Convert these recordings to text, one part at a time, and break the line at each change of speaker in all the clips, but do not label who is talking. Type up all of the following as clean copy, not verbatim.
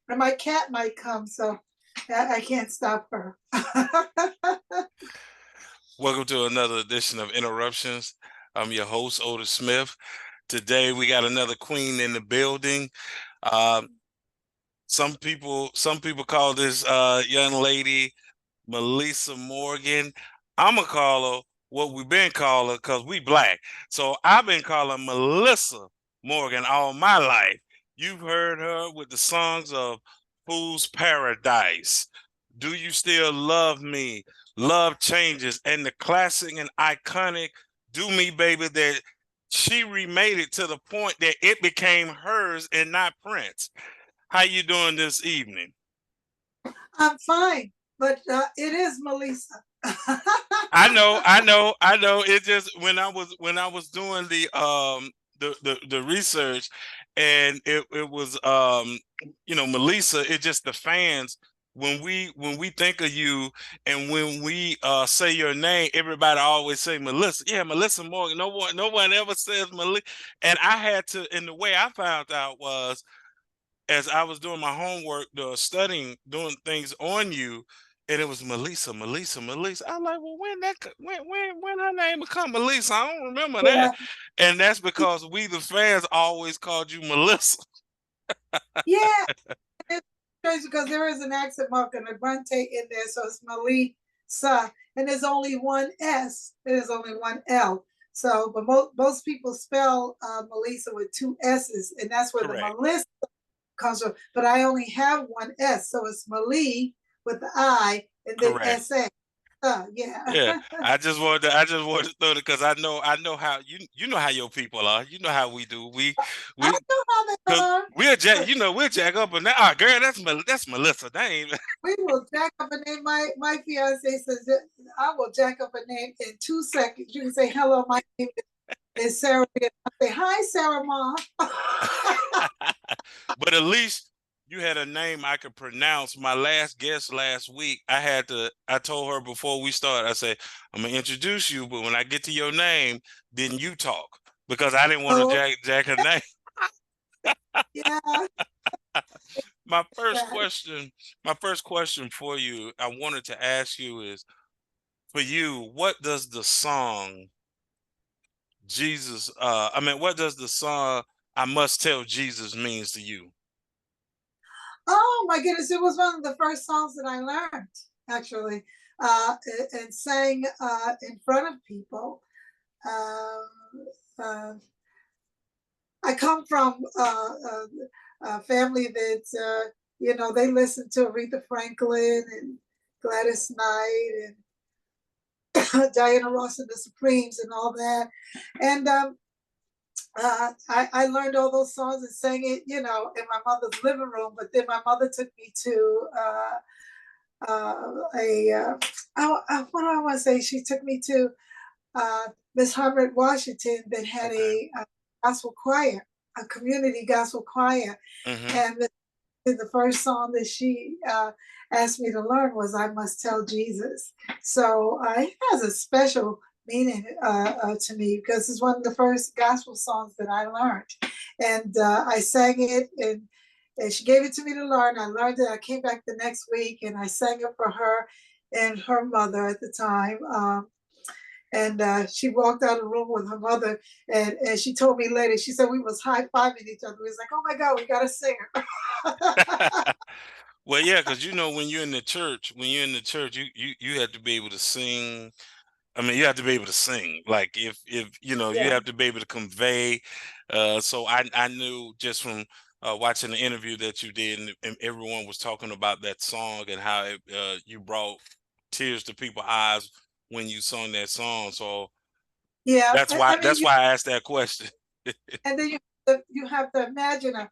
or my cat might come, so I can't stop her.
Welcome to another edition of Interruptions. I'm your host, Otis Smith. Today we got another queen in the building. Uh, some people call this young lady Meli'sa Morgan. I'ma call her what we've been calling her because we black. So I've been calling Meli'sa Morgan all my life. You've heard her with the songs of Fool's Paradise, Do You Still Love Me, Love Changes, and the classic and iconic Do Me Baby that she remade it to the point that it became hers and not Prince. How you doing this evening?
I'm fine, but it is Meli'sa.
I know. It just when I was doing the research, and it was Meli'sa. It just the fans when we think of you and when we say your name, everybody always say Meli'sa. Yeah, Meli'sa Morgan. No one ever says Meli'sa. And I had to. And the way I found out was as I was doing my homework, studying, doing things on you, and it was Meli'sa. I'm like, well, when her name become Meli'sa? I don't remember that.
Yeah,
And that's because we the fans always called you Melissa.
yeah. It's crazy because there is an accent mark and a grunte in there, so it's Meli'sa, and there's only one S. There's only one L. So, but most people spell Meli'sa with two S's, and that's where the
Correct.
Melissa comes from. But I only have one S, so it's Mali with the I and then
Correct.
SA. Yeah.
Yeah, I just wanted to throw it because I know how you know how your people are. You know how we do.
I
We
know how they
because
are.
we'll jack up and girl, that's Melissa. That ain't
We will jack up a name. My fiance says I will jack up a name in 2 seconds. You can say hello. My name is Sarah. I say hi, Sarah, mom.
but at least you had a name I could pronounce. My last guest last week, I told her before we started, I said, I'm gonna introduce you, but when I get to your name, then you talk. Because I didn't want to
Oh
jack her name.
yeah,
My first
yeah.
question, my first question for you, I wanted to ask you is for you, what does the song what does the song I Must Tell Jesus means to you?
Oh my goodness, it was one of the first songs that I learned actually, and sang in front of people. Um, uh, I come from a family that they listen to Aretha Franklin and Gladys Knight and Diana Ross and the Supremes and all that, and I learned all those songs and sang it, in my mother's living room. But then my mother took me to what do I want to say? She took me to Miss Harvard Washington that had
Okay.
a gospel choir, a community gospel choir,
Mm-hmm.
and the first song that she asked me to learn was "I Must Tell Jesus." So it has a special meaning to me because it's one of the first gospel songs that I learned, and I sang it and she gave it to me to learn. I learned it. I came back the next week and I sang it for her and her mother at the time. And she walked out of the room with her mother, and she told me later. She said we was high fiving each other. We was like, "Oh my God, we got a singer."
Well, yeah, because when you're in the church, you have to be able to sing. I mean, you have to be able to sing. Like if you
Yeah,
have to be able to convey. So I knew just from watching the interview that you did, and everyone was talking about that song and how you brought tears to people's eyes when you sung that song. So
yeah.
that's why
I mean,
that's why I asked that question.
and then you have to imagine a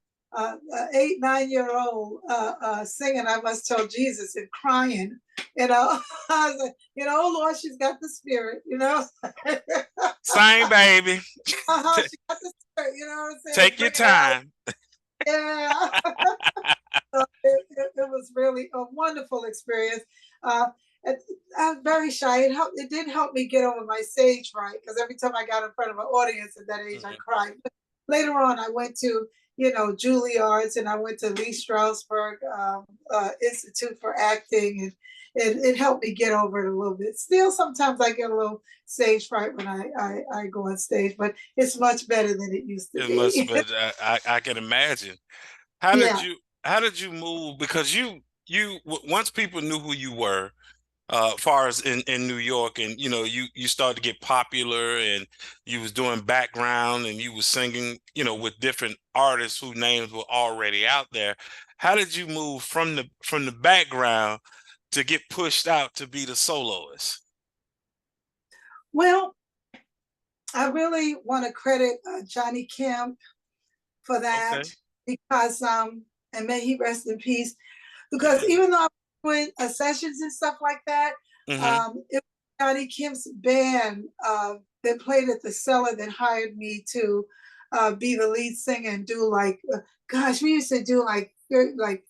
8, 9 year old singing "I Must Tell Jesus" and crying. I was like, oh Lord, she's got the spirit.
Sing, baby.
She got the spirit. You know what I'm saying?
Take your
Bring it out.
time.
Yeah. It was really a wonderful experience. Uh, I'm very shy. It did help me get over my stage fright because every time I got in front of an audience at that age, I
Mhm.
cried. But later on, I went to Juilliard's, and I went to Lee Strasberg Institute for Acting, and it helped me get over it a little bit. Still, sometimes I get a little stage fright when I go on stage, but it's much better than it used to
It must
be.
be. I can imagine. How did
Yeah.
you how did you move? Because once people knew who you were, far as in New York, and you started to get popular, and you was doing background, and you was singing, with different artists whose names were already out there. How did you move from the background to get pushed out to be the soloist?
Well, I really want to credit Johnny Kemp for that,
Okay.
because and may he rest in peace. Because
Yeah.
even though I was doing sessions and stuff like that,
Hmm.
it was Johnny Kemp's band that played at the Cellar that hired me to be the lead singer and do gosh, we used to do like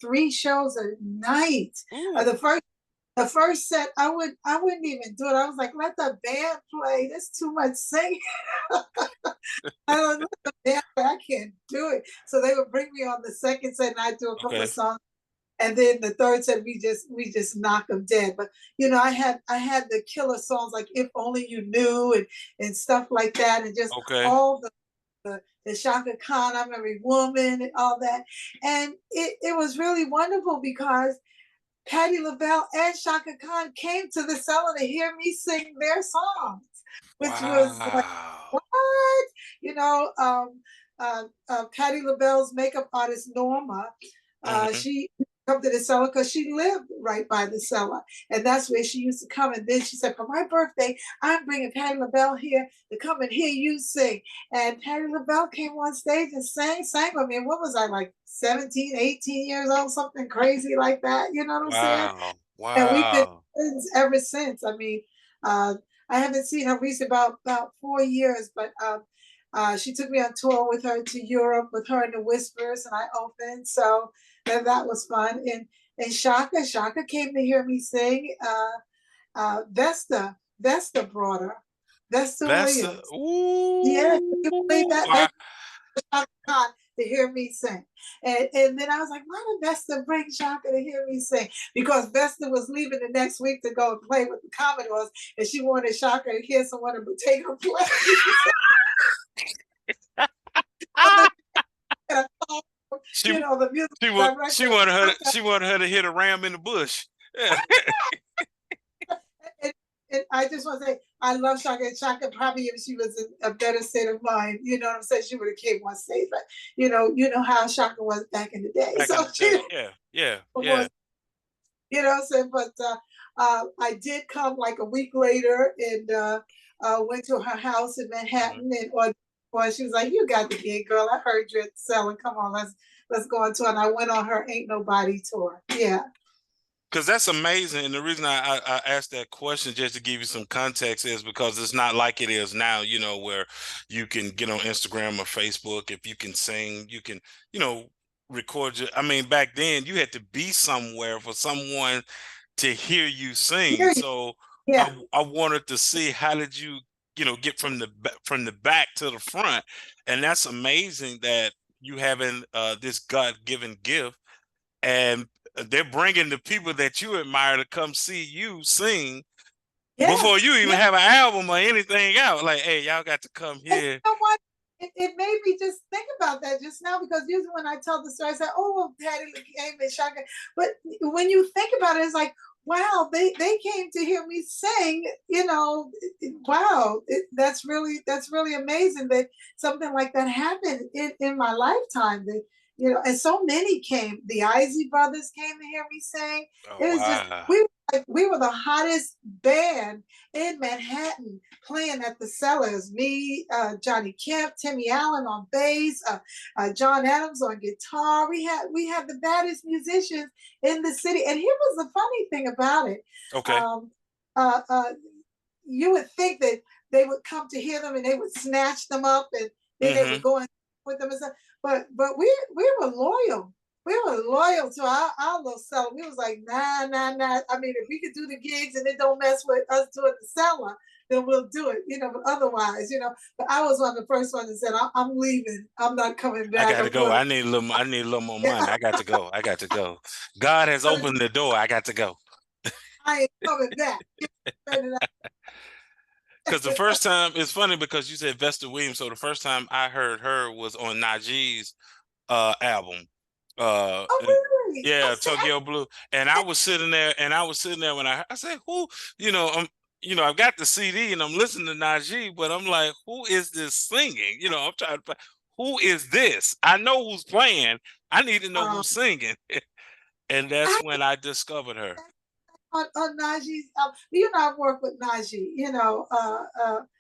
3 shows a night.
Ooh.
The first set, I wouldn't even do it. I was like, let the band play. There's too much singing. I don't know the band play. I can't do it. So they would bring me on the second set, and I'd do a couple
Okay.
of songs, and then the third set we just knocked them dead. But I had the killer songs like "If Only You Knew" and stuff like that, and just
Okay.
all the Shaka Khan, I'm Every Woman, and all that. And it was really wonderful because Patti LaBelle and Shaka Khan came to the Cellar to hear me sing their songs, which was like,
Wow.
what? You know, Patti LaBelle's makeup artist, Norma,
Hmm.
she come to the Cellar because she lived right by the Cellar. And that's where she used to come. And then she said, for my birthday, I'm bringing Patti LaBelle here to come and hear you sing. And Patti LaBelle came on stage and sang with me. And what was I, like 17, 18 years old, something crazy like that? You know what I'm saying?
Wow.
And we've been
Wow.
friends ever since. I mean, uh, I haven't seen her recently about 4 years, but she took me on tour with her to Europe with her and the Whispers, and I opened. So that was fun. And Shaka came to hear me sing. Vesta brought her. Vesta
That's a
Williams. Yeah, can you believe
ooh.
that?
I,
Shaka Khan to hear me sing. And then I was like, why did Vesta bring Shaka to hear me sing? Because Vesta was leaving the next week to go and play with the Commodores, and she wanted Shaka to hear someone to take her place.
ah, she
The music
she wa- she
director.
wanted her she wanted her to hit a ram in the bush. Yeah.
And, and I just want to say, I love Shaka. And Shaka probably, if she was in a better state of mind, you know what I'm saying, she would have came on stage. But you know how Shaka was back in the day.
Back in
So
the
she
day. Yeah. Yeah. Yeah.
was, what I'm saying. But I did come like a week later and went to her house in
Mhm.
Manhattan, or she was like, "You got the gig, girl. I heard you at the Selling. Come on, let's go on tour." And I went on her Ain't Nobody tour. Yeah.
Because that's amazing. And the reason I asked that question, just to give you some context, is because it's not like it is now, where you can get on Instagram or Facebook. If you can sing, you can, you know, record I mean, back then you had to be somewhere for someone to hear you sing.
Yeah.
So
Yeah.
I wanted to see, how did you, get from the back to the front. And that's amazing that you having this God-given gift, and they're bringing the people that you admire to come see you sing
Yeah.
before you even
Yeah.
have an album or anything out. Like, hey, y'all got to come
And
here.
you know what? It made me just think about that just now, because usually when I tell the story, I say, "Oh, well, Patty came and Shaka," but when you think about it, it's like, wow, they came to hear me sing. Wow, that's really amazing that something like that happened in my lifetime. And so many came. The Isley Brothers came to hear me sing.
Oh,
It was just
wow.
we were the hottest band in Manhattan, playing at the Cellars. Me, Johnny Kemp, Timmy Allen on bass, John Adams on guitar. We had the baddest musicians in the city. And here was the funny thing about it.
Okay.
Um, uh, uh, you would think that they would come to hear them and they would snatch them up, and then they
Hmm.
would go and with them and stuff. But we were loyal. We were loyal to our little cellar. We was like, nah, nah, nah. I mean, if we could do the gigs and it don't mess with us doing the cellar, then we'll do it, but otherwise, but I was one of the first ones that said, I'm leaving. I'm not coming
I
back.
gotta
I'm
go.
going,
I need a little more
yeah,
money. I got to go. I got to go. God has opened the door. I got to go.
I ain't coming back.
Because the first time, it's funny because you said Vesta Williams. So the first time I heard her was on Najee's album.
Oh,
And
really?
yeah, Tokyo Blue. And I was sitting there when I said, who, I've got the CD and I'm listening to Najee, but I'm like, who is this singing? I'm trying to find, who is this? I know who's playing. I need to know
um,
who's singing. And that's
I
when I discovered her.
on Najee's, I've worked with Najee,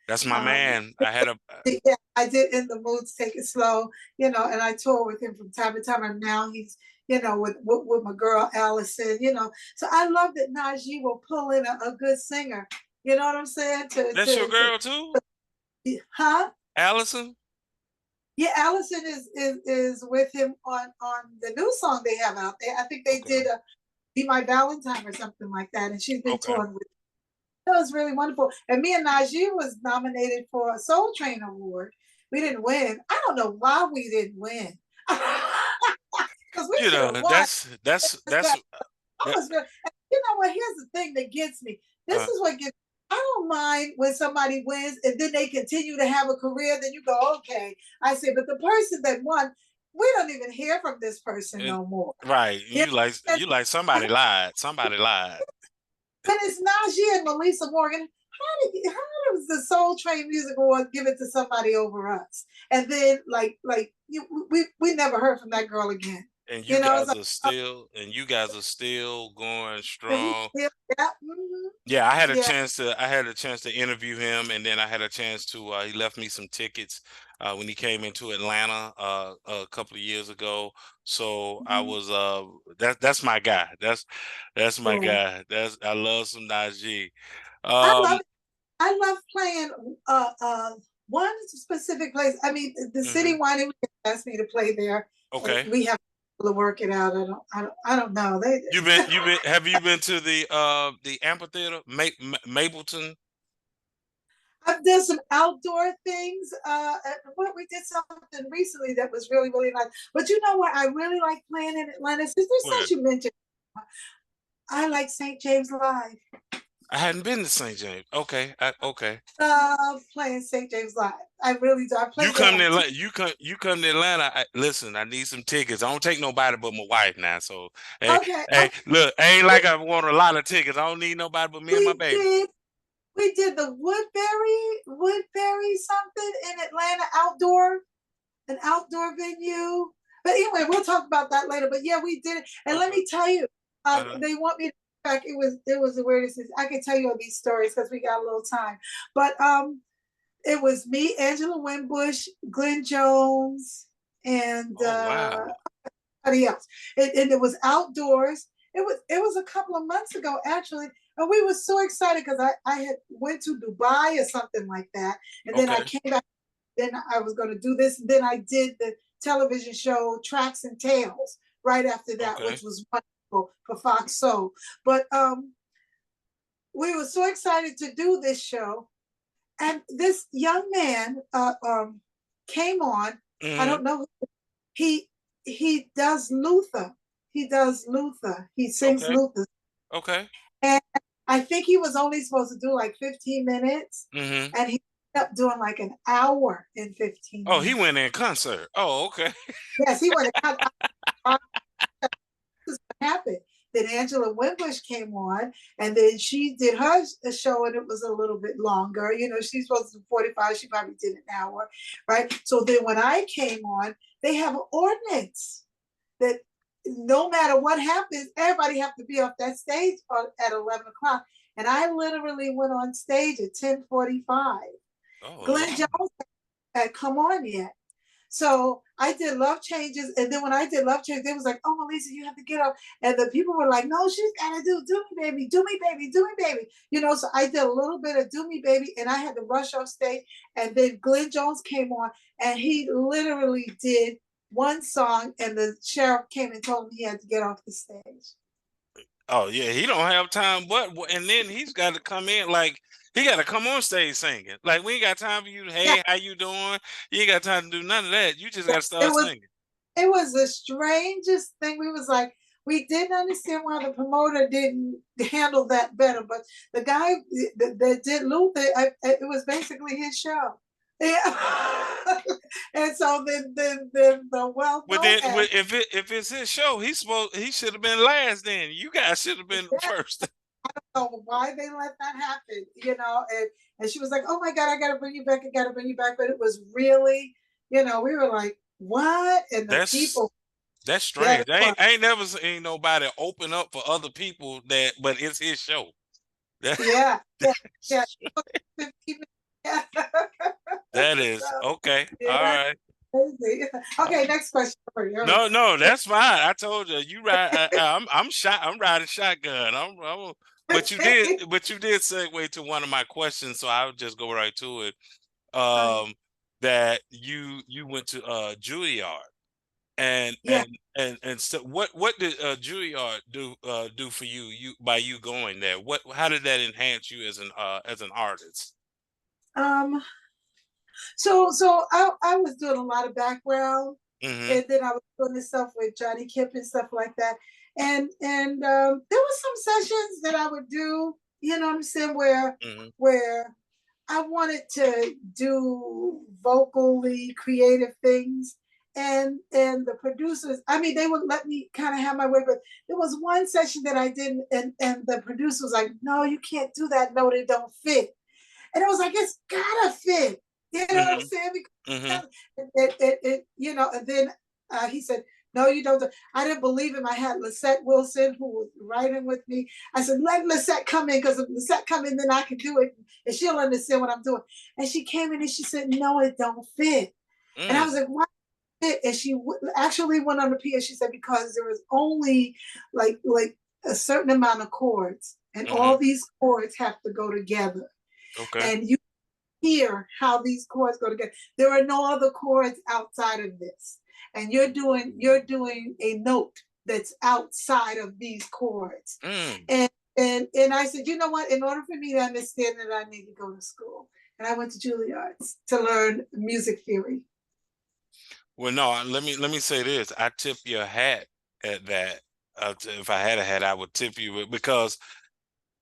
That's my
um,
man. I had a
yeah, I did In the Mood to Take It Slow, and I tour with him from time to time. And now he's, with my girl Allison, So I love that Najee will pull in a good singer. You know what I'm saying?
that's your girl too,
Huh?
Allison.
Yeah, Allison is with him on the new song they have out there. I think they
Okay.
did a Be My Valentine or something like that, and she's been
Okay.
touring with. That was really wonderful. And me and Najee was nominated for a Soul Train Award. We didn't win. I don't know why we didn't win. Because we should have won.
That's
I
that.
was really, you know what? Here's the thing that gets me. This
Uh,
is what gets. I don't mind when somebody wins and then they continue to have a career. Then you go, okay. I say, but the person that won, we don't even hear from this person
and
no more.
right,
Yeah.
you like somebody lied. Somebody lied.
When it's Najee and Meli'sa Morgan, how does the Soul Train Music Award give it to somebody over us? And then we never heard from that girl again.
And
It's like,
you guys are still going
yeah, we
strong.
still, yeah, mm-hmm,
Yeah,
yeah.
I had a chance to interview him, and then I had a chance to he left me some tickets when he came into Atlanta a couple of years ago. So I
Mm-hmm.
was that's my guy. That's my
Yeah.
guy. That's I love some Najee.
I
Um
love I love playing one specific place. I mean, the
mhm.
City Winery asked me to play there, and
Okay.
we have to work it out. I don't know. They
Have you been to the amphitheater, Mapleton?
I've done some outdoor things. What we did something recently that was really, really nice. But you know what? I really like playing in Atlanta.
Where?
Since you mentioned, I like St. James Live.
I hadn't been to St. James. Okay. Okay.
Love playing St. James Live. I really do. I
You
played there
come to
like two.
Atlanta. You come to Atlanta. Listen, I need some tickets. I don't take nobody but my wife now. So
Okay,
hey, look, ain't like I want a lot of tickets. I don't need nobody but me and my
we
baby.
did. We did the Woodbury something in Atlanta an outdoor venue. But anyway, we'll talk about that later. But yeah, we did it. And let
Okay.
me tell you,
Uh-huh.
they want me to back. It was the weirdest. I can tell you all these stories because we got a little time. But it was me, Angela Winbush, Glenn Jones, and
Oh wow.
somebody else. And it was outdoors. It was a couple of months ago actually, and we were so excited because I had went to Dubai or something like that, and then I
Okay.
came back. Then I was going to do this, and then I did the television show Tracks and Tales right after that,
Okay.
which was wonderful for Fox Soul. But we were so excited to do this show, and this young man came on. I
Hmm.
don't know. He he does Luther. He does Luther. He sings
Okay.
Luther.
Okay.
And I think he was only supposed to do like 15 minutes.
Hmm.
And he ended up doing like an hour in 15
Oh, he
minutes.
went in concert. Oh, okay.
Yes, he went to this happened. Then Angela Winbush came on, and then she did her show, and it was a little bit longer. She's supposed to do 45. She probably did an hour, right? So then when I came on, they have an ordinance that no matter what happens, everybody have to be off that stage at 11 o'clock. And I literally went on stage at 10:45.
Oh
Glenn
Lord.
Jones had come on yet. So I did Love Changes. And then when I did Love Changes, they was like, oh, Meli'sa, you have to get up. And the people were like, no, she's got to Do Me Baby, Do Me Baby, Do Me Baby. So I did a little bit of Do Me Baby, and I had to rush off stage. And then Glenn Jones came on, and he literally did one song, and the sheriff came and told him he had to get off the stage.
Oh yeah, he don't have time, but and then he's got to come in like He got to come on stage singing. Like, we ain't got time for you.
Yeah,
Hey, how you doing? You ain't got time to do none of that. You just got to
it
start
was
singing.
it was the strangest thing. We was like, we didn't understand why the promoter didn't handle that better. But the guy that did Luther, it was basically his show. Yeah. And so then the
But
well-known
then,
act,
if it's his show, he should have been last. Then you guys should have been first.
know why they let that happen, and she was like, "Oh my God, I got to bring you back. I got to bring you back." But it was really, we were like, "What?" And the
That's
people,
that's
yeah,
strange. I ain't never seen nobody open up for other people but it's his show. That,
yeah, yeah, yeah. Yeah.
that
So,
is okay. All
yeah,
right.
crazy. Okay, next question for you.
No, no, that's fine. I told you, you ride. I'm shot. I'm riding shotgun. But you did segue to one of my questions, so I'll just go right to it.
Okay.
Um, that you went to Juilliard, and
Yeah.
and and so what did Juilliard do for you? By you going there, how did that enhance you as an artist?
Um. So I was doing a lot of background,
Mm-hmm.
and then I was doing this stuff with Johnny Kipp and stuff like that. And there was some sessions that I would do. You know what I'm saying?
Mm-hmm.
Where I wanted to do vocally creative things. And the producers, I mean, they would let me kind of have my way, but there was one session that I didn't, and the producer was like, "No, you can't do that. No, they don't fit." And it was like, it's gotta fit. You know what I'm
Mm-hmm.
saying?
Mm-hmm.
Because and then he said, no, you don't. I didn't believe him. I had Lisette Wilson, who was writing with me. I said, let Lisette come in, because if Lisette come in, then I can do it, and she'll understand what I'm doing. And she came in and she said, no, it don't fit. And I
Mm.
was like, why? And she actually went on the piano. She said, because there was only like a certain amount of chords, and
Mm-hmm.
all these chords have to go together,
Okay.
and you hear how these chords go together. There are no other chords outside of this. And you're doing a note that's outside of these chords.
Mm.
And I said, you know what? In order for me to understand that, I need to go to school. And I went to Juilliard's to learn music theory.
Well, no. Let me say this. I tip your hat at that. If I had a hat, I would tip you because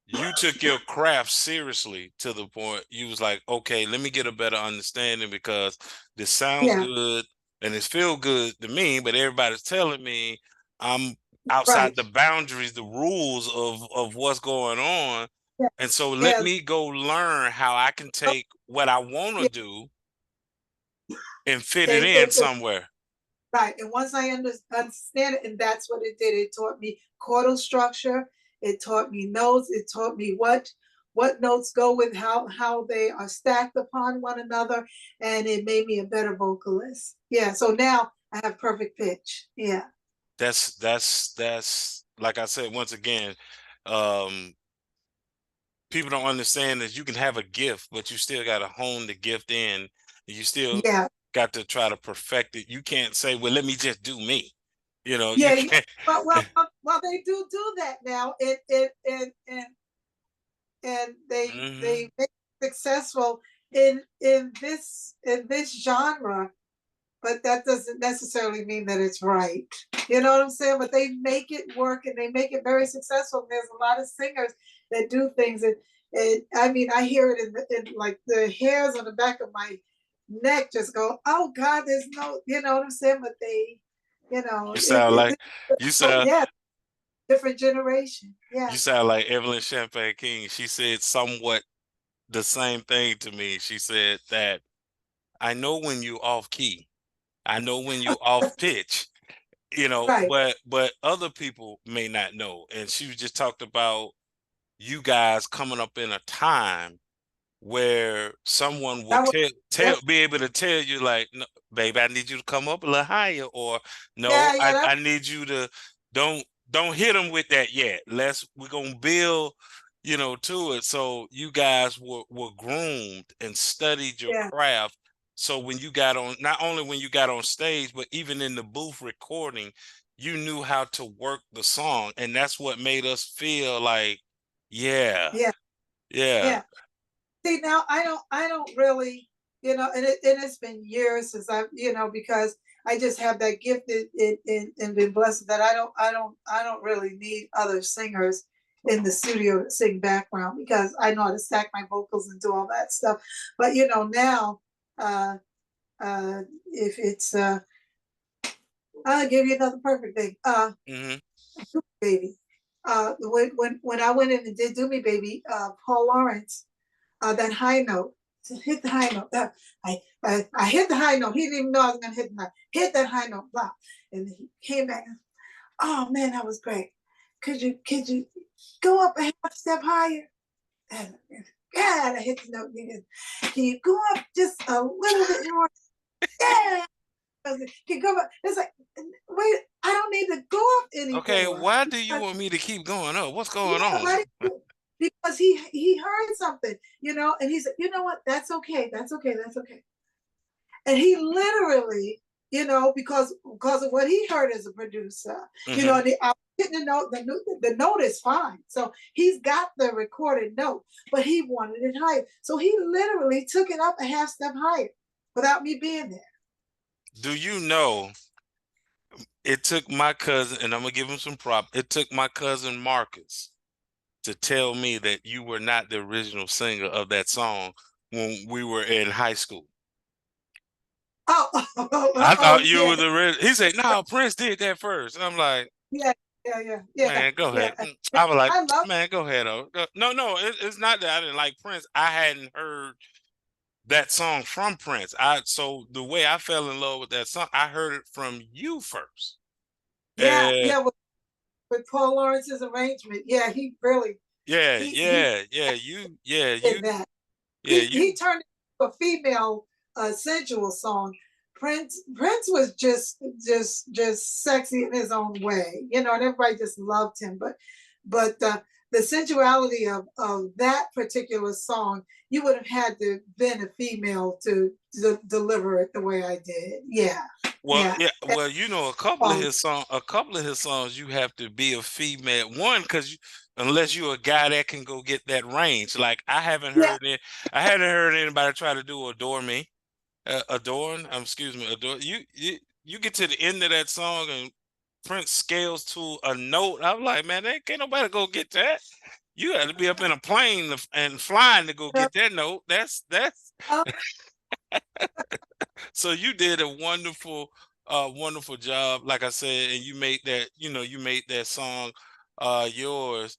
you took your craft seriously to the point you was like, okay, let me get a better understanding because this sounds
Yeah,
good and it feel good to me, but everybody's telling me I'm outside
right.
the boundaries, the rules of what's going on.
Yeah,
And so let
yeah.
me go learn how I can take what I want to
Yeah.
do and fit it in
It
somewhere.
Right. And once I understand it, and that's what it did. It taught me chordal structure. It taught me notes. It taught me what notes go with how they are stacked upon one another, and it made me a better vocalist. Yeah. So now I have perfect pitch. Yeah.
That's like I said once again, um people don't understand that you can have a gift, but you still got to hone the gift in. You still
Yeah.
got to try to perfect it. You can't say, "Well, let me just do me." You
Yeah. Yeah.
can't.
Well, they do that now. And they
Hmm.
make it successful in this genre, but that doesn't necessarily mean that it's right. You know what I'm saying? But they make it work, and they make it very successful. There's a lot of singers that do things, and I mean, I hear it in like the hairs on the back of my neck just go, oh God, there's no, you know what I'm saying? But they,
You sound like you
oh
sound
yeah, different generation.
you
Yeah,
sound like Evelyn Champagne King. She said somewhat the same thing to me. She said that I know when you off key. I know when you off pitch.
right.
But other people may not know. And she just talked about you guys coming up in a time where someone will
That was,
tell
yep.
be able to tell you like, no, baby, I need you to come up a little higher, or no,
Yeah, yeah,
I need you to don't hit them with that yet. We're gonna build, to it. So you guys were groomed and studied your
yeah,
craft. So when you got on, not only when you got on stage, but even in the booth recording, you knew how to work the song. And that's what made us feel like, yeah,
yeah,
yeah.
yeah. See, now I don't really, and it's been years since I've, because I just have that gift and been blessed that I don't really need other singers in the studio to sing background because I know how to stack my vocals and do all that stuff. But now, uh if it's I'll give you another perfect thing.
Hmm.
Baby. When I went in and did Do Me Baby, Paul Lawrence, that high note. To hit the high note. I hit the high note. He didn't even know I was gonna hit the high. Hit that high note. Blah. And he came back. Oh man, that was great. Could you go up a half step higher? And God, I hit the note again. Can you go up just a little bit more? Yeah. Can you go up? It's like, wait, I don't need to go up
Okay,
anymore.
why do you want me to keep going up? What's going
Yeah,
on?
because he heard something, and he said, you know what? That's okay. That's okay. That's okay. And he literally, because of what he heard as a producer,
Hmm.
I getting the note. The note is fine. So he's got the recorded note, but he wanted it higher. So he literally took it up a half step higher without me being there.
Do you know it took my cousin, and I'm gonna give him some prop. It took my cousin Marcus to tell me that you were not the original singer of that song when we were in high school.
Oh,
I
oh
thought you
yeah,
were the original. He said, "No, Prince did that first." And I'm like,
yeah, yeah, yeah, yeah,
"Man, go ahead."
yeah.
I was like,
I love.
"Man, go ahead." Oh, no, no, it's not that I didn't like Prince. I hadn't heard that song from Prince. So the way I fell in love with that song, I heard it from you first.
Yeah,
And
yeah. With Paul Lawrence's arrangement, yeah, he really
yeah,
he
yeah, yeah,
did that.
yeah,
He
you.
turned it into a female sensual song. Prince was just sexy in his own way, and everybody just loved him. But the sensuality of that particular song, you would have had to been a female to deliver it the way I did. Yeah,
Well,
yeah.
yeah, well, you know,
Um,
a couple of his songs, you have to be a female. One, because unless you're a guy that can go get that range, like
yeah,
I hadn't heard anybody try to do adore me, excuse me, adore you get to the end of that song and Prince scales to a note. I'm like, man, can't nobody go get that. You got to be up in a plane and flying to go
yeah.
get that note. That's
Um,
So you did a wonderful job, like I said, and you made that song yours.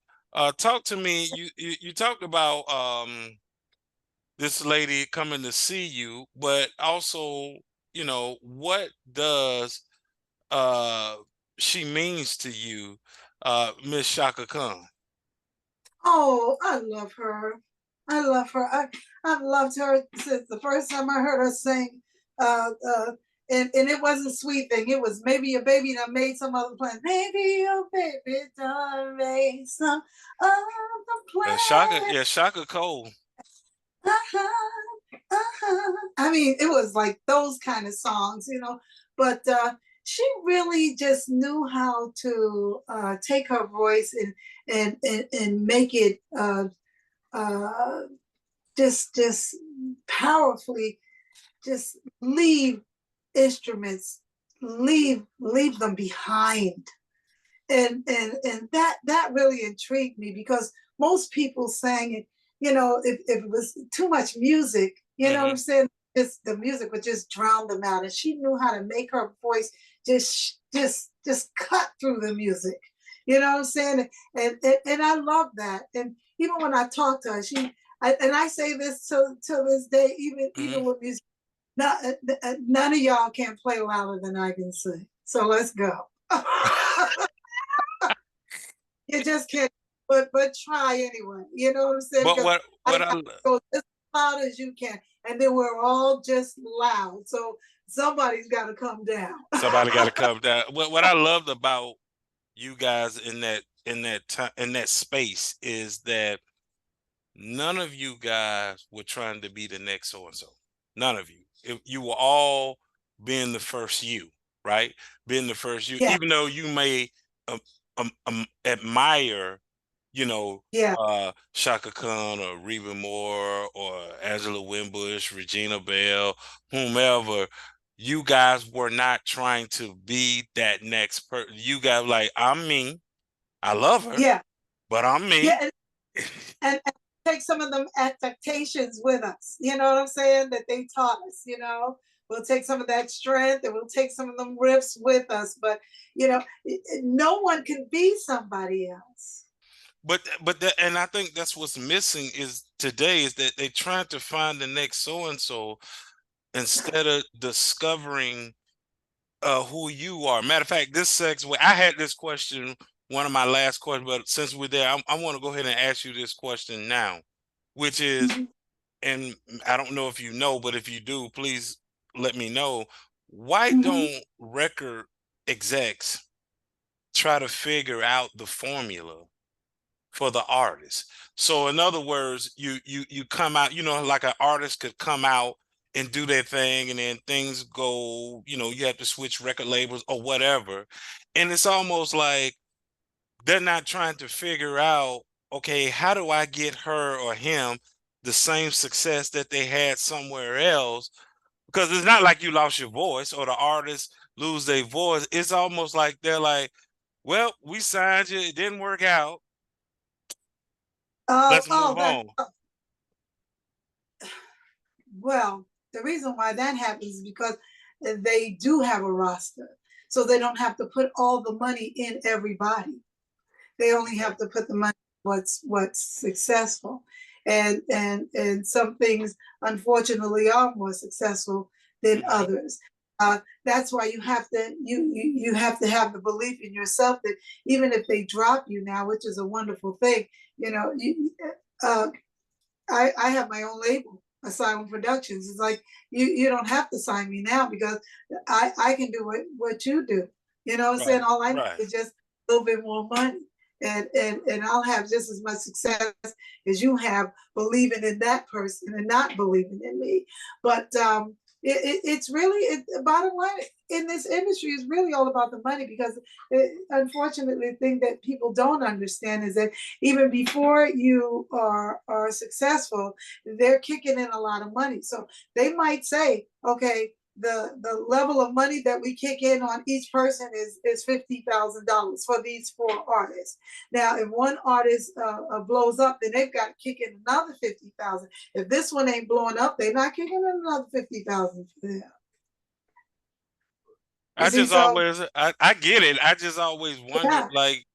Talk to me. You talked about this lady coming to see you, but also, what does uh she means to you, Miss Shaka Khan?
Oh, I love her. I love her. I've loved her since the first time I heard her sing. Uh, uh, and it wasn't Sweet Thing. It was Maybe Your Baby Done Made Some Other Plan. Maybe your baby done made some other
Shaka,
plan.
yeah, Shaka Cole.
Uh-huh, uh-huh. I mean, it was like those kind of songs. But she really just knew how to take her voice and make it uh, just powerfully just leave instruments, leave them behind, and that really intrigued me because most people sang it, if it was too much music, you know what
Hmm.
I'm saying, just the music would just drown them out, and she knew how to make her voice just cut through the music, you know what I'm saying, and I love that, and even when I talk to her, and I say this to this day, even
Hmm.
with music, none of y'all can play louder than I can sing, so let's go. You just can't, but try anyway. You know what I'm saying?
But
Because I
what I
go as loud as you can, and then we're all just loud. So somebody's got to come down.
Somebody got to come down. What I loved about you guys in that space is that none of you guys were trying to be the next so and so. None of you. You were all being the first you, right? Being the first you,
Yeah,
even though you may admire
Yeah.
Shaka Khan or Reba Moore or Angela Winbush, Regina Bell, whomever. You guys were not trying to be that next person. You guys like, I'm me. I love her,
Yeah.
but I'm me.
Yeah. And take some of them affectations with us. You know what I'm saying? That they taught us, We'll take some of that strength and we'll take some of them riffs with us. But, no one can be somebody else.
And I think that's what's missing is today is that they're trying to find the next so and so instead of discovering who you are. Matter of fact, this segue, I had this question, one of my last questions, but since we're there, I want to go ahead and ask you this question now, which is,
Mhm.
and I don't know if you know, but if you do, please let me know. Why
Mhm.
don't record execs try to figure out the formula for the artist? So in other words, you come out, like an artist could come out and do their thing and then things go, you have to switch record labels or whatever. And it's almost like they're not trying to figure out, okay, how do I get her or him the same success that they had somewhere else? Because it's not like you lost your voice or the artist lose their voice. It's almost like they're like, well, we signed you, it didn't work out.
Oh,
Let's
oh,
move
that.
on.
Well, the reason why that happens is because they do have a roster, so they don't have to put all the money in everybody. They only
Okay.
have to put the money what's successful, and some things unfortunately are more successful than
Mhm.
others. That's why you have to have the belief in yourself that even if they drop you now, which is a wonderful thing, uh, I have my own label, Asylum Productions. It's like you don't have to sign me now because I can do what you do. You know what I'm saying?
Right,
All I need
right.
is just a little bit more money. And I'll have just as much success as you have believing in that person and not believing in me. But it's really the bottom line in this industry is really all about the money because unfortunately the thing that people don't understand is that even before you are successful, they're kicking in a lot of money. So they might say, okay, the level of money that we kick in on each person is $50,000 for these four artists. Now, if one artist blows up, then they've got to kick in another 50,000. If this one ain't blowing up, they're not kicking in another 50,000 for them. You
I
see,
just
so
always I get it. I just always wondered
yeah,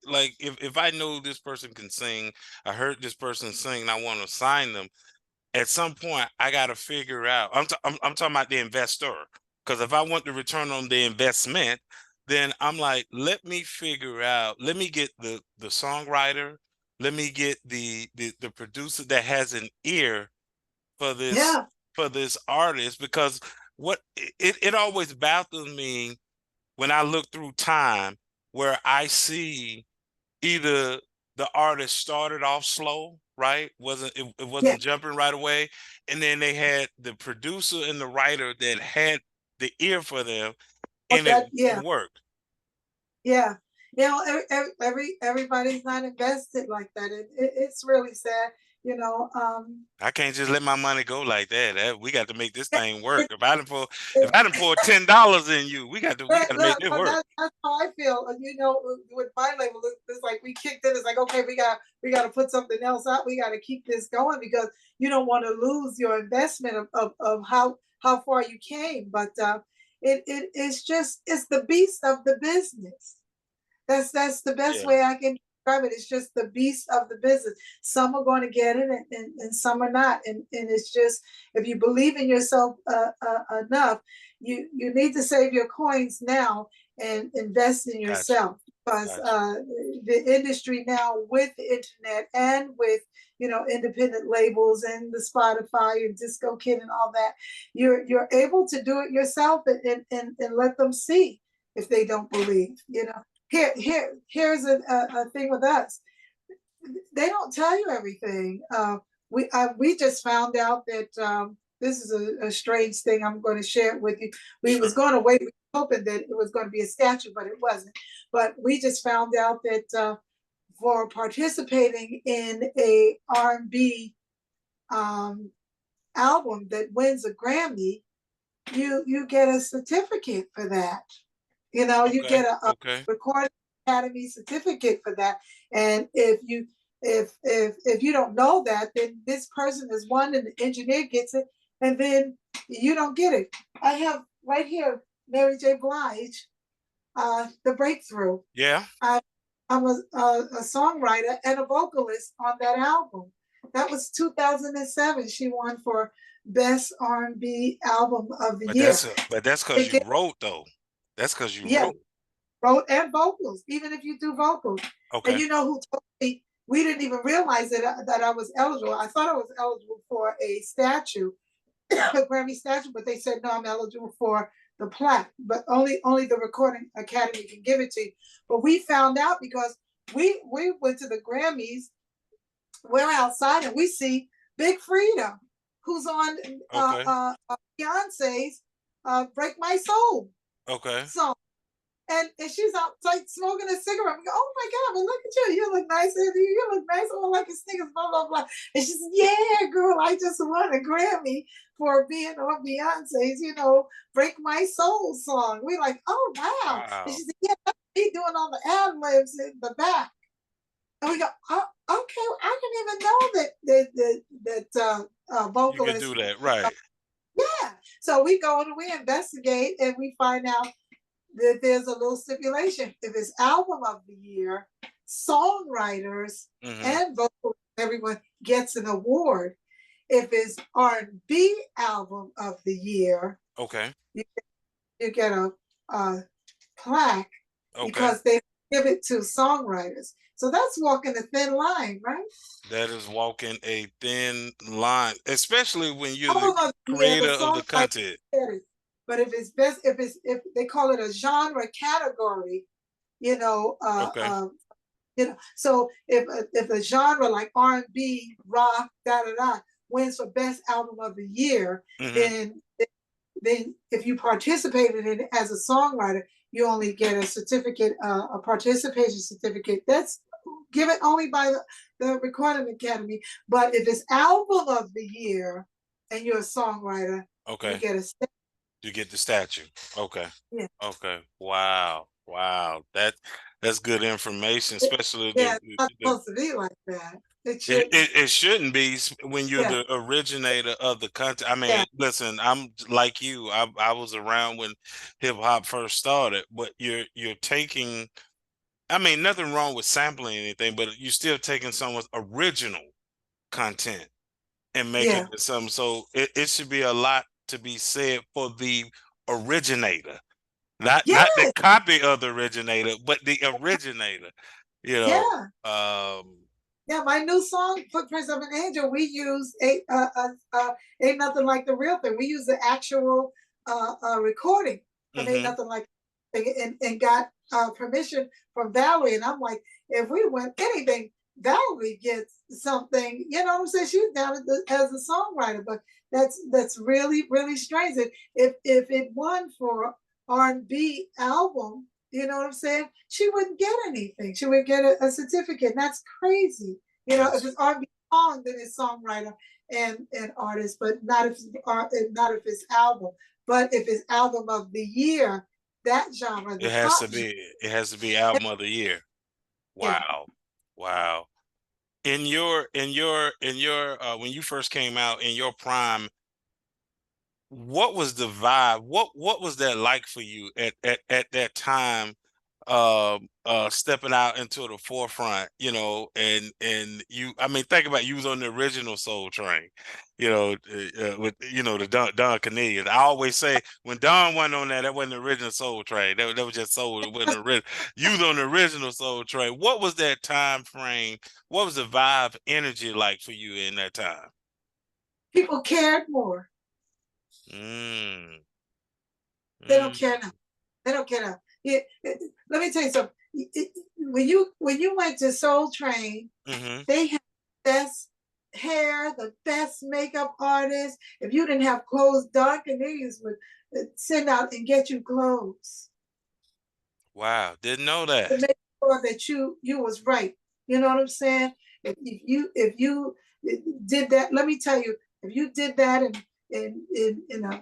like if I know this person can sing, I heard this person sing and I want to sign them, at some point I got to figure out. I'm talking about the investor, because if I want the return on the investment, then I'm like, let me figure out. Let me get the songwriter. Let me get the producer that has an ear for this
yeah,
for this artist, because what it always baffles me when I look through time where I see either the artist started off slow, right? It
yeah,
wasn't jumping right away, and then they had the producer and the writer that had the ear for them, and it
yeah.
worked.
Yeah, everybody's not invested like that. It's really sad, you know.
I can't just let my money go like that. We got to make this
It,
thing work.
it,
If
it,
I didn't pour $10 in you, we got to make
look,
this work.
that's how I feel. With my label, it's like we kicked it. It's like okay, we got to put something else out. We got to keep this going because you don't want to lose your investment of how far you came. But it's the beast of the business. That's the best
Yeah,
way I can describe it. It's just the beast of the business. Some are going to get it, and some are not. And it's just if you believe in yourself enough, you need to save your coins now and invest in
gotcha,
yourself because
gotcha.
the industry now with the internet and with independent labels and the Spotify and Disco Kid and all that, you're able to do it yourself and let them see if they don't believe. Here's a thing with us. They don't tell you everything. We just found out that this is a strange thing. I'm going to share it with you. We was
Sure.
going to wait, hoping that it was going to be a statue, but it wasn't. But we just found out that for participating in a R&B album that wins a Grammy, you get a certificate for that. You know, you
Okay.
get a
Okay.
recording academy certificate for that. And if you don't know that, then this person is one and the engineer gets it, and then you don't get it. I have right here Mary J. Blige, The Breakthrough.
Yeah.
I'm a songwriter and a vocalist on that album. That was 2007. She won for Best R&B Album of the Year.
But that's because
It
you
get,
wrote though. That's because you
yeah,
wrote.
wrote and vocals, even if you do vocals. And
Okay.
you know who told me? We didn't even realize that I was eligible. I thought I was eligible for a statue, a Grammy statue, but they said no, I'm eligible for the plaque. But only the Recording Academy can give it to you. But we found out because we went to the Grammys. We're outside and we see Big Freedom, who's on
Okay.
Beyonce's "Break My Soul"
Okay.
song. And she's outside smoking a cigarette. We go, oh my God, but look at you. You look nice. You look nice. Oh, like your sneakers, blah, blah, blah. And she says, yeah, girl, I just won a Grammy for being on Beyonce's, Break My Soul song. We're like, oh, wow. And
Wow.
she said, yeah, that's me doing all the ad libs in the back. And we go, oh, okay, I didn't even know that
You can
vocalist.
do that, right?
Yeah. So we go and we investigate and we find out that there's a little stipulation. If it's album of the year, songwriters
Mm-hmm.
and vocalists, everyone gets an award. If it's R&B album of the year,
Okay.
you get a plaque
Okay.
because they give it to songwriters. So that's walking a thin line, right?
That is walking a thin line, especially when you're the
Album of the year, the
creator of the
songwriter
content.
is. But if they call it a genre category, you know,
Okay.
So if a genre like R&B, rock, da da da wins for best album of the year,
Mm-hmm.
then if you participated in it as a songwriter, you only get a certificate, a participation certificate. That's given only by the Recording Academy. But if it's album of the year and you're a songwriter, you
Okay.
get a
You get the statue. Okay.
yeah.
Okay. Wow. Wow. That's good information, especially
Yeah, it's not supposed to be like that. It shouldn't.
it shouldn't be when you're
Yeah,
the originator of the content. I mean,
yeah,
listen, I'm like you. I was around when hip hop first started, but you're taking. I mean, nothing wrong with sampling anything, but you're still taking someone's original content and making
yeah.
it something. So it should be a lot to be said for the originator, not the
Yes,
copy of the originator, but the originator. You know,
yeah. Yeah, my new song, Footprints of an Angel, we use Ain't Nothing Like the Real Thing. We use the actual recording of Ain't
hmm
Nothing Like the Thing and got permission from Valerie. And I'm like, if we win anything, Valerie gets something, you know what I'm saying? She's down as a songwriter, but that's really, really strange. If it won for R&B album, you know what I'm saying? She wouldn't get anything. She would get a certificate. That's crazy. If
That's
it's R&B song, then it's songwriter and artist, but not if it's album. But if it's album of the year, that genre,
it
the
has
pop
to
genre,
be it has to be album of the year.
yeah,
Wow. Wow. In your when you first came out in your prime, what was the vibe? What was that like for you at that time, stepping out into the forefront, and you, I mean, think about, you was on the original Soul Train, with the Don Cornelius. I always say when Don went on that wasn't the original Soul Train. That was just Soul. It wasn't the original. You was on the original Soul Train. What was that time frame? What was the vibe, energy like for you in that time?
people cared more.
Mm,
They don't care now.
mm,
They don't care now. Let me tell you something. When you went to Soul Train,
mm-hmm.
they had the best hair, the best makeup artist. If you didn't have clothes, Don Cornelius would send out and get you clothes
Wow, didn't know
to
that.
make sure that you was right. You know what I'm saying? If you did that, let me tell you, if you did that in a,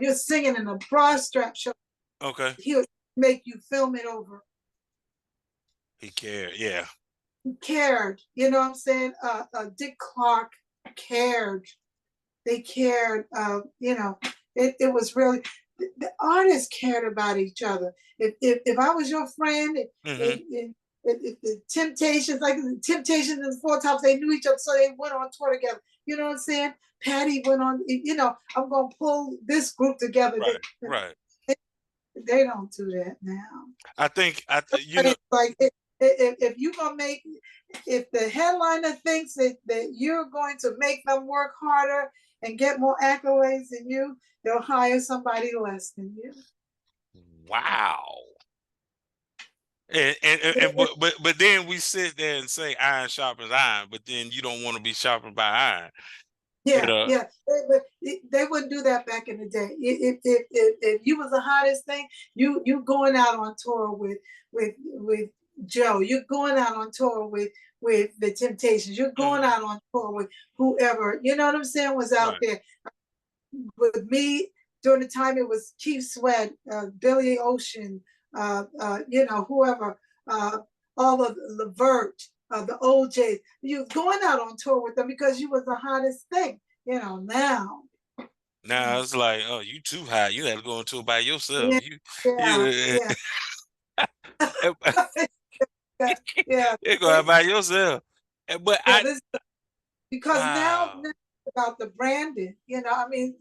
you're singing in a bra strap show,
Okay.
he'll make you film it over.
He cared. Yeah.
He cared. You know what I'm saying? Dick Clark cared. They cared. It was really, the artists cared about each other. If I was your friend,
Mm-hmm.
if the Temptations, like the Temptations and the Four Tops, they knew each other, so they went on tour together. You know what I'm saying? Patty went on. I'm gonna pull this group together.
Right. Right.
They don't do that now.
I think
It's like if you gonna make, if the headliner thinks that you're going to make them work harder and get more accolades than you, they'll hire somebody less than you.
Wow. And but then we sit there and say iron sharpens iron, but then you don't want to be sharpened by iron.
Yeah, yeah, but they wouldn't do that back in the day. If you was the hottest thing, you going out on tour with Joe. You're going out on tour with the Temptations. You're going out on tour with whoever. You know what I'm saying? Was out there with me during the time. It was Keith Sweat, Billy Ocean, whoever, all of Levert, the OJs. You was going out on tour with them because you was the hottest thing. Now.
Now it's like, oh, you too hot. You had to go on tour by yourself.
Yeah,
You
yeah, yeah, yeah.
you go out by yourself. But
Yeah, because now
wow.
it's about the branding. I mean,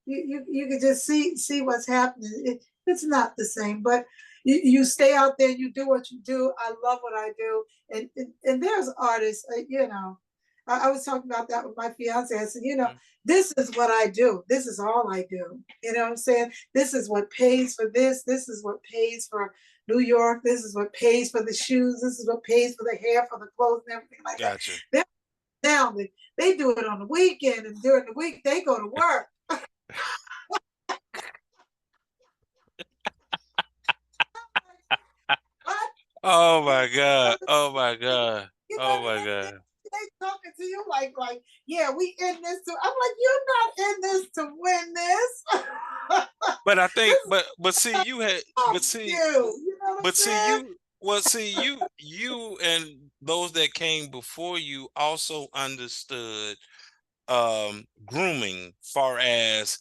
you can just see what's happening. It's not the same, but you stay out there, you do what you do. I love what I do, and there's artists. I was talking about that with my fiance. I said, this is what I do. This is all I do. You know what I'm saying? This is what pays for this. This is what pays for New York. This is what pays for the shoes. This is what pays for the hair, for the clothes, and everything like that.
Gotcha.
Now they do it on the weekend, and during the week they go to work.
Oh my God. Oh my God. Oh my God.
They talking to you like, yeah, we in this to. I'm like, you're not in this to win this.
But I think,
This
but see, you had, but
is
see,
you know what I'm
but see,
saying?
you and those that came before you also understood grooming, far as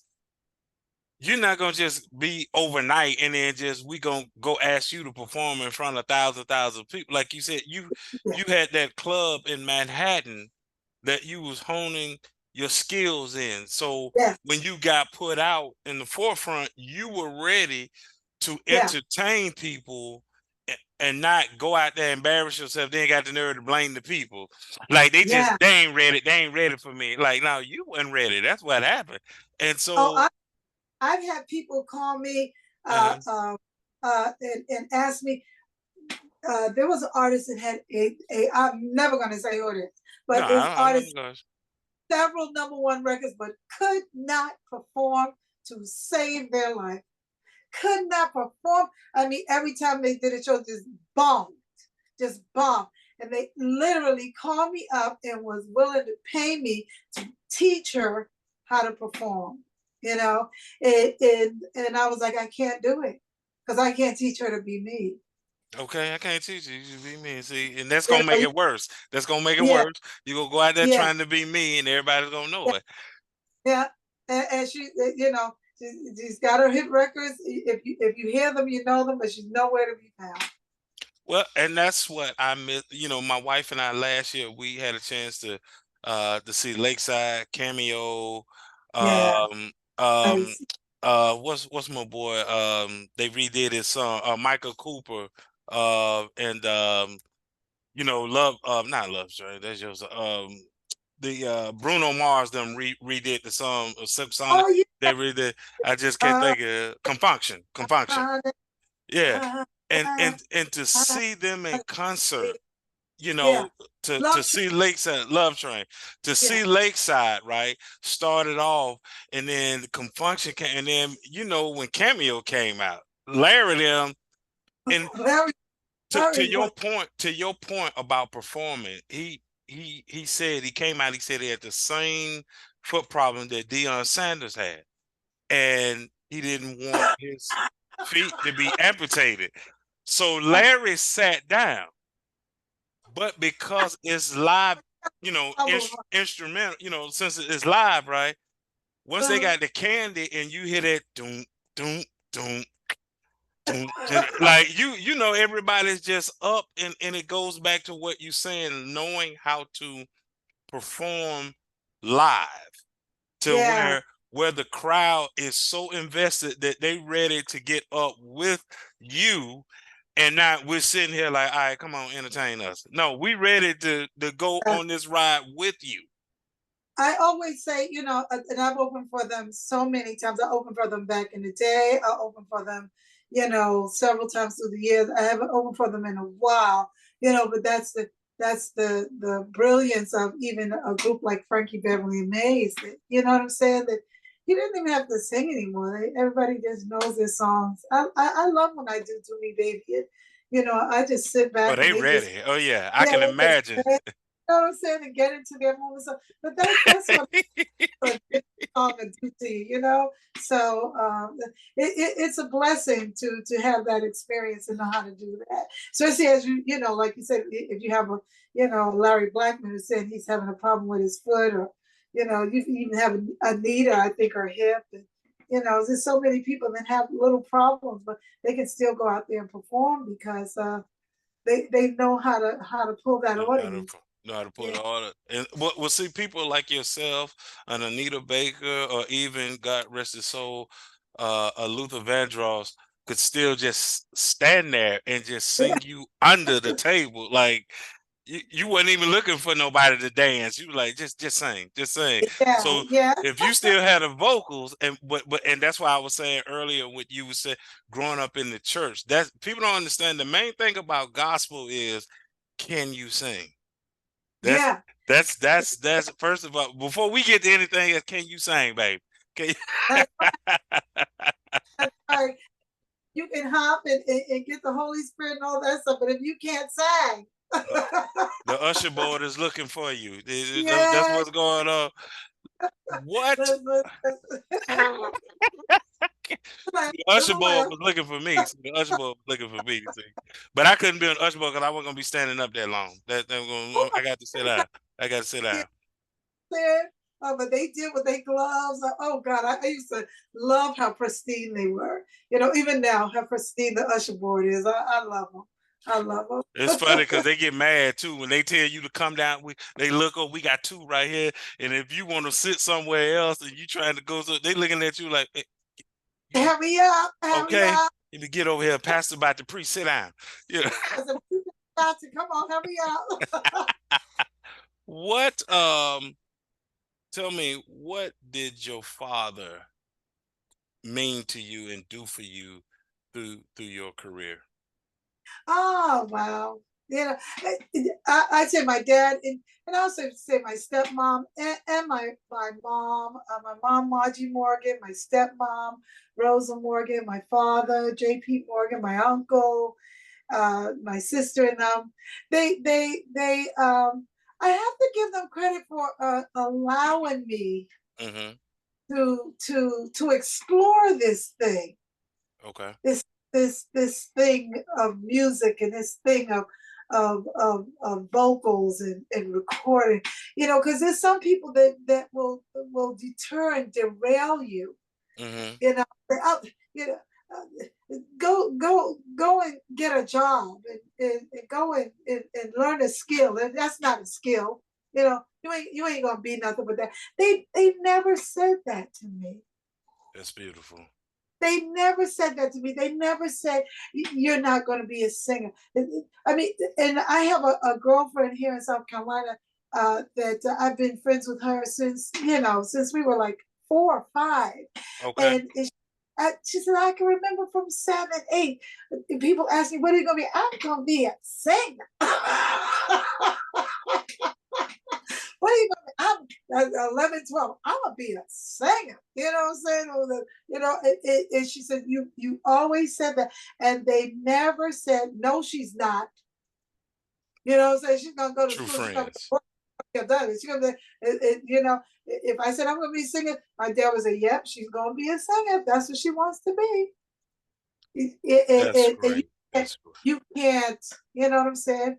you're not gonna just be overnight and then just we gonna go ask you to perform in front of thousand people. Like you said,
Yeah,
you had that club in Manhattan that you was honing your skills in. So
yeah,
when you got put out in the forefront, you were ready to
yeah,
entertain people and not go out there and embarrass yourself. Then got the nerve to blame the people. Like
yeah.
they ain't ready. They ain't ready for me. Like, no, you wasn't ready. That's what happened. And
Oh,
so
I've had people call me
uh,
and ask me. There was an artist that had I'm never going to say who it is,
no,
but it was
I'm
artist
gonna
several number one records, but could not perform to save their life. Could not perform. I mean, every time they did a show, just bombed. And they literally called me up and was willing to pay me to teach her how to perform. And I was like, I can't do it because I can't teach her to be me.
okay, I can't teach you. You be me. See, and that's
You
gonna make
know,
it worse. That's gonna make it
yeah,
worse. You gonna go out there
yeah,
trying to be me, and everybody's gonna know
yeah.
it.
Yeah, and she, she's got her hit records. If you hear them, you know them, but she's nowhere to be found.
Well, and that's what I miss. My wife and I last year we had a chance to see Lakeside Cameo.
Yeah,
Um um
nice.
what's my boy? They redid his song, Michael Cooper, and Love, not Love Story, that's just the Bruno Mars them redid the song of Sonic.
Oh
They redid. I just can't
yeah,
think of Confunction. Yeah, and to see them in concert, you
yeah.
know, to
Love,
see Lakeside Love Train, to
yeah.
see Lakeside, right, started off, and then Confunction came, and then when Cameo came out, Larry them, and
Larry.
To
Sorry, what?
to your point about performing, he said he came out, he said he had the same foot problem that Deion Sanders had. And he didn't want his feet to be amputated. So Larry sat down, but because it's live, instrumental, since it's live, right? Once they got the candy and you hear that doom, doom, doom, doom, like everybody's just up, and it goes back to what you're saying, knowing how to perform live to
Yeah,
where the crowd is so invested that they ready to get up with you, and not we're sitting here like, all right, come on, entertain us. No, we ready to go
yeah.
on this ride with you.
I always say, and I've opened for them so many times. I opened for them back in the day. I opened for them, several times through the years. I haven't opened for them in a while, but that's the brilliance of even a group like Frankie Beverly and Mays. You know what I'm saying? That you didn't even have to sing anymore. Everybody just knows their songs. I love when I do Me Baby. I just sit
Oh,
back and
they
they just,
ready. Oh yeah, I
yeah,
can
they just,
imagine.
know what I'm saying, and get into their moments. But that's what a good song to do to you. So it's a blessing to have that experience and know how to do that. Especially as like you said, if you have Larry Blackman who said he's having a problem with his foot, or you even have Anita, I think, her hip, and there's so many people that have little problems, but they can still go out there and perform because they know how to pull that
Know how to
audience.
know how to pull
Yeah,
it all. And we'll see people like yourself, an Anita Baker, or even God rest his soul, a Luther Vandross could still just stand there and just
yeah,
sing you under the table. Like you wasn't even looking for nobody to dance. You were like, just sing, just sing.
yeah,
So
yeah.
if you still had the vocals, and that's why I was saying earlier what you said, growing up in the church, that people don't understand. The main thing about gospel is, can you sing? That's
Yeah,
that's first of all, before we get to anything else, can you sing, baby? Can you?
that's right. You can hop and get the Holy Spirit and all that stuff, but if you can't sing,
the, the usher board is looking for you. That's
yeah,
what's going on. What? The
like,
usher board
nowhere.
was looking for me. So the usher board was looking for me. See. But I couldn't be an usher board because I wasn't gonna be standing up that long. I got to sit down. I got to sit down.
There. But they did with their gloves. Oh God, I used to love how pristine they were. Even now, how pristine the usher board is. I love them. I love
It's
them.
funny because they get mad too when they tell you to come down. They look up. We got two right here, and if you want to sit somewhere else and you trying to go, they looking at you like, you
Hurry up, hurry
okay?
up.
You can get over here. Pastor about to preach. Sit down. Yeah.
I said, come on, hurry up.
What? Tell me, what did your father mean to you and do for you through your career?
Oh wow. I say my dad, and I also say my stepmom and my mom Margie Morgan, my stepmom Rosa Morgan, my father J.P. Morgan, my uncle, my sister, and they I have to give them credit for allowing me
Mm-hmm.
to explore this thing,
Okay.
this this thing of music, and this thing of vocals and recording, because there's some people that will deter and derail you.
Mm-hmm.
you know uh, you know go and get a job, and go and learn a skill, and that's not a skill. You ain't gonna be nothing but that. They never said that to me.
That's beautiful.
They never said that to me. They never said you're not going to be a singer. I mean, and I have a girlfriend here in South Carolina that I've been friends with her since we were like 4 or 5,
Okay.
and she said I can remember from 7, 8. People ask me, "What are you going to be?" I'm going to be a singer. What are you going to be? I'm 11, 12. I'm gonna be a singer. You know what I'm saying? Or and she said, you always said that. And they never said, no, she's not. You know what I'm saying? She's gonna go to
True
school, she's gonna
friends.
have done it. She's gonna if I said I'm gonna be singing, my dad would say, yep, she's gonna be a singer. That's what she wants to be.
That's
And
great. That's great.
you can't, you know what I'm saying?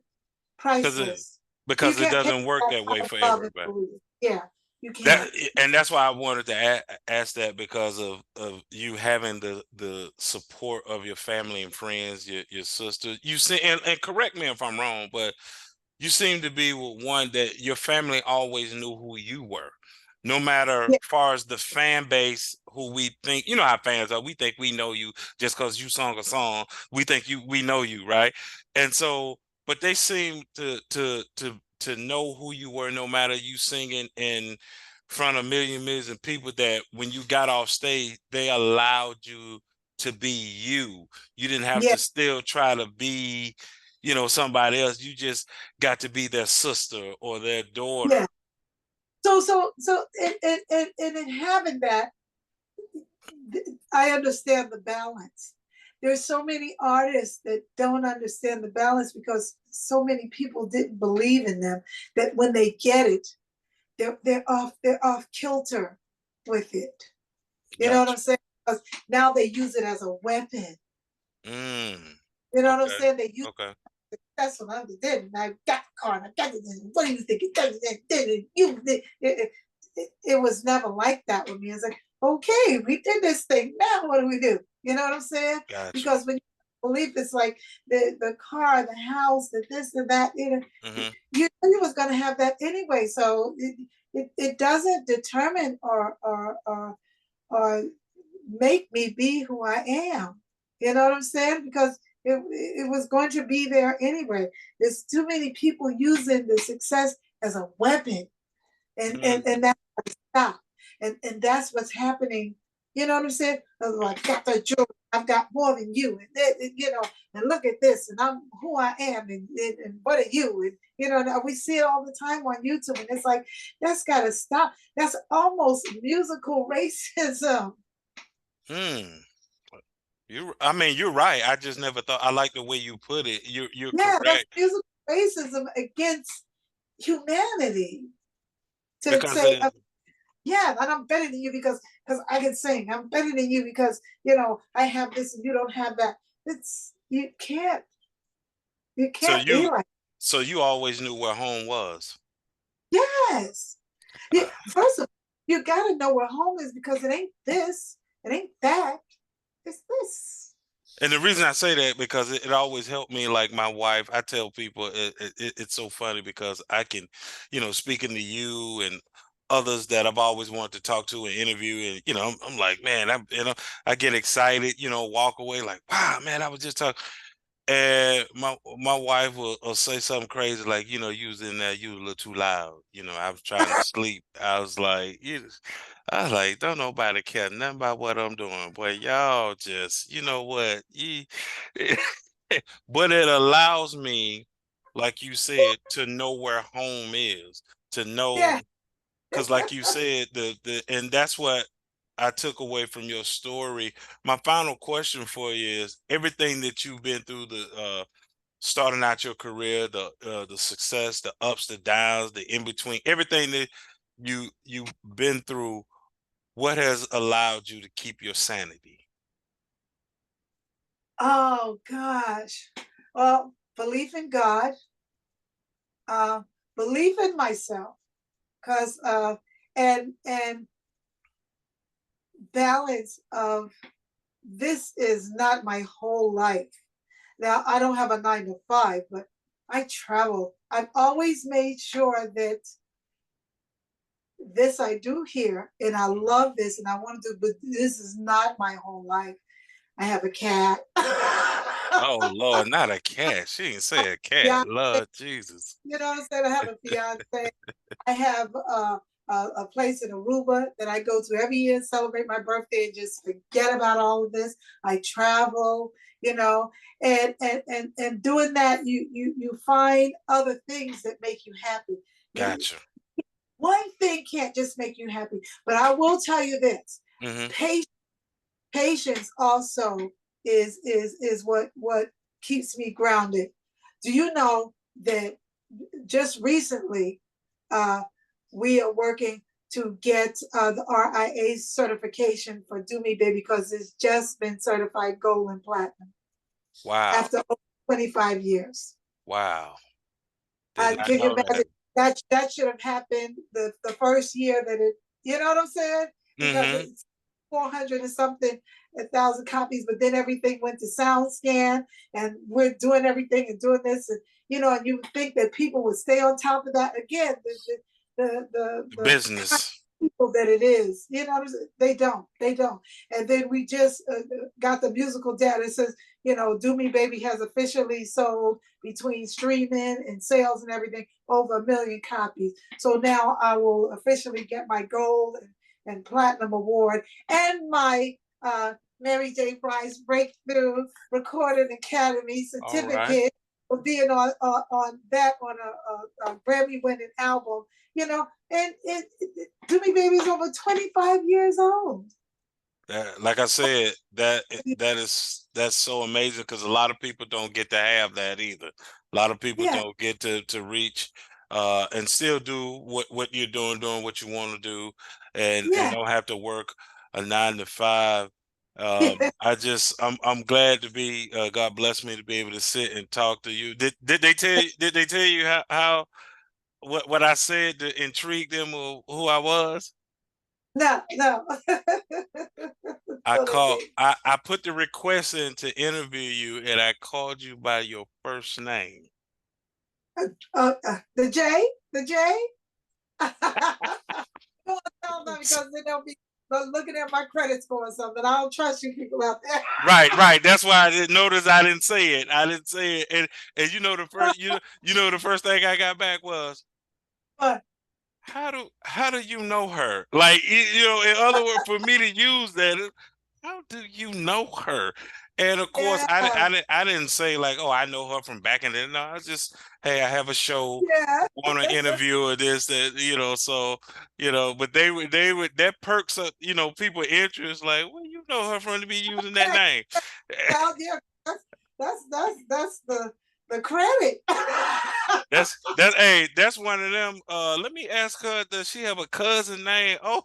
Because it
Priceless. You
because it
can't pay
doesn't work
that
that way
kind of
for
love and
everybody.
belief. Yeah, you
That
can't.
and that's why I wanted to ask that, because of you having the support of your family and friends, your sister. You see, and correct me if I'm wrong, but you seem to be one that your family always knew who you were, no matter
Yeah,
far as the fan base, who we think, you know how fans are. We think we know you just because you sung a song. We think we know you, right? And so, but they seem to know who you were, no matter you singing in front of millions of people, that when you got off stage, they allowed you to be you. You didn't have
yeah,
to still try to be, somebody else. You just got to be their sister or their
yeah.
daughter.
And in having that, I understand the balance. There's so many artists that don't understand the balance because so many people didn't believe in them, that when they get it, they're off kilter with it. You know what I'm
Gotcha.
saying? Because now they use it as a weapon.
Mm.
You know what I'm
Okay.
saying? They use
Okay.
that's what I did. And I got the car and I got it. What do you think? You did. It was never like that with me. It's like, okay, we did this thing. Now what do we do? You know what I'm saying?
Gotcha.
Because when you believe, it's like the car, the house, the this and that,
Hmm.
you knew you was gonna have that anyway. So it doesn't determine or make me be who I am. You know what I'm saying? Because it was going to be there anyway. There's too many people using the success as a weapon, and
Mm.
that's stop. And that's what's happening. You know what I'm saying? I've got the jewelry. I've got more than you, and look at this, and I'm who I am, and what are you? And we see it all the time on YouTube, and it's like that's got to stop. That's almost musical racism.
Mm. I mean, you're right. I just never thought. I like the way you put it. You're
Yeah, that's
correct.
musical racism against humanity. To
Because
say, yeah, and I'm better than you because I can sing. I'm better than you because I have this and you don't have that. It's you
so
can't be
you
like
so you always knew where home was.
yes. First of all, you got to know where home is because it ain't this, it ain't that, it's this.
And the reason I say that, because it always helped me. Like my wife, I tell people it's so funny because I can, speaking to you and others that I've always wanted to talk to and interview, and I'm like, man, I get excited, walk away like, wow, man, I was just talking. And my wife will say something crazy like, you was in there, you was a little too loud. I was trying to sleep. I was like, don't nobody care nothing about what I'm doing. Boy, y'all just, you know what? But it allows me, like you said, to know where home is, to know,
Yeah.
because like you said, and that's what I took away from your story. My final question for you is, everything that you've been through, the starting out your career, the success, the ups, the downs, the in between, everything that you've been through, what has allowed you to keep your sanity?
Oh gosh. Well, belief in God, uh, belief in myself, because and balance of this is not my whole life. Now, I don't have a 9 to 5, but I travel. I've always made sure that this I do here, and I love this, and I want to do, but this is not my whole life. I have a cat.
Oh Lord, not a cat. She didn't say a cat.
Yeah,
Lord Jesus.
you know what I'm saying? I have a fiance. I have a place in Aruba that I go to every year and celebrate my birthday and just forget about all of this. I travel, and doing that, you find other things that make you happy. You,
Gotcha.
one thing can't just make you happy. But I will tell you this:
Mm-hmm.
patience, patience also is what keeps me grounded. Do you know that just recently uh, we are working to get the RIA certification for Do Me Baby because it's just been certified gold and platinum
Wow.
after over 25 years.
Wow. Did not
Can you
know that.
imagine that should have happened the first year that it, you know what I'm saying? Because
Mm-hmm.
it's 400 and something, 1,000 copies, but then everything went to sound scan and we're doing everything and doing this. And, and you would think that people would stay on top of that. Again,
The
the kind
business.
of people that it is, they don't. And then we just got the musical data. It says, Do Me Baby has officially sold between streaming and sales and everything over 1 million copies. So now I will officially get my gold and platinum award and my Mary J. Blige Breakthrough Recording Academy
All right.
certificate for being on a Grammy winning album. And Do Me Baby's over 25 years old.
Like I said, that's so amazing because a lot of people don't get to have that either. A lot of people
Yeah,
don't get to reach and still do what you're doing what you want to do, and
yeah,
don't have to work a 9 to 5.
yeah.
I'm glad to be God bless me to be able to sit and talk to you. Did they tell you how what I said to intrigue them of who I was?
No, no. So they did.
I put the request in to interview you and I called you by your first name.
The J, the J. I don't want to tell them because then they'll be looking at my credit score or something. I don't trust you people out there.
Right, right. That's why I didn't notice I didn't say it. I didn't say it. And the first thing I got back was
But
how do you know her? Like in other words, for me to use that, how do you know her? And of course,
yeah,
I didn't say like, oh, I know her from back in the. No, I was just, hey, I have a show,
yeah,
want to interview or this that so but they would that perks up people interest like, well, you know her from to be using that
yeah,
name.
yeah. That's the credit.
That's hey, that's one of them. Let me ask her, does she have a cousin named? Oh,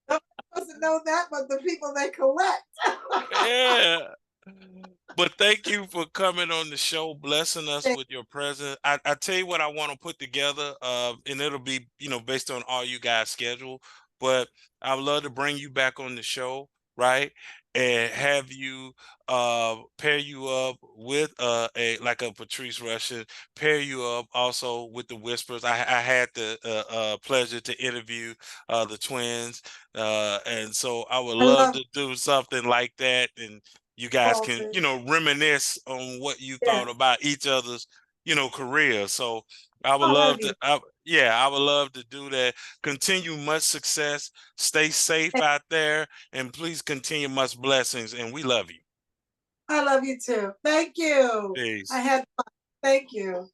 Nobody doesn't know that, but the people they collect.
yeah. But thank you for coming on the show, blessing us with your presence. I tell you what I want to put together, and it'll be, based on all you guys' schedule. But I would love to bring you back on the show, right? And have you pair you up with a like a Patrice Russian, pair you up also with the Whispers. I had the pleasure to interview the twins. And so I would
I
love
love
to do something like that, and you guys can,
Walter.
reminisce on what you
Yeah,
thought about each other's, career. So I would
I love
love to,
you.
yeah, I would love to do that. Continue much success. Stay safe out there, and please continue much blessings. And we love you.
I love you too. Thank you. I
Peace.
had fun. Thank you.